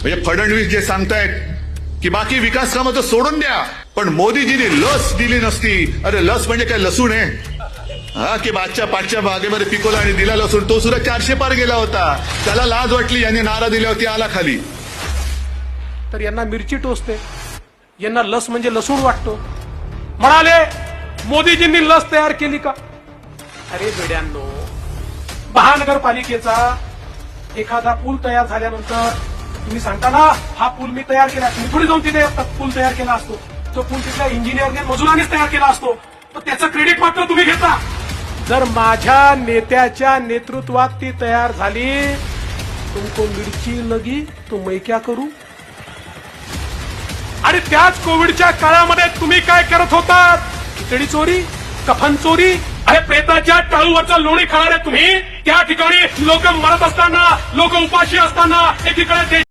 म्हणजे फडणवीस जे सांगतायत की बाकी विकास कामं तर सोडून द्या, पण मोदीजींनी लस दिली नसती. अरे लस म्हणजे काय लसूण आहे हा, की मागच्या पाठच्या बागेमध्ये पिकवला आणि दिला लसूण, तो सुद्धा 400 पार गेला होता. त्याला लाज वाटली, यांनी नारा दिली होती, आला खाली. तर यांना मिरची टोचते, यांना लस म्हणजे लसूण वाटतो. म्हणाले मोदीजींनी लस तयार केली का? अरे बेड्यांनो, महानगरपालिकेचा एखादा पूल तयार झाल्यानंतर तुम्ही सांगता ना हा पूल मी तयार केला, तुम्ही थोडी जाऊन तिथे पूल तयार केला असतो. तो पूल तिथल्या इंजिनियरने मजुरांनीच तयार केला असतो, तर त्याचं क्रेडिट मात्र तुम्ही घेता. जर माझ्या नेत्याच्या नेतृत्वात ती तयार झाली, तुमको मिरची लगी तो मैं क्या करू. आणि त्याच कोविडच्या काळामध्ये तुम्ही काय करत होता? खिचडी चोरी, कफन चोरी. अरे प्रेताच्या टाळूवरचं लोणी खाणारे तुम्ही, त्या ठिकाणी लोक मरत असताना, लोक उपाशी असताना, एकीकडे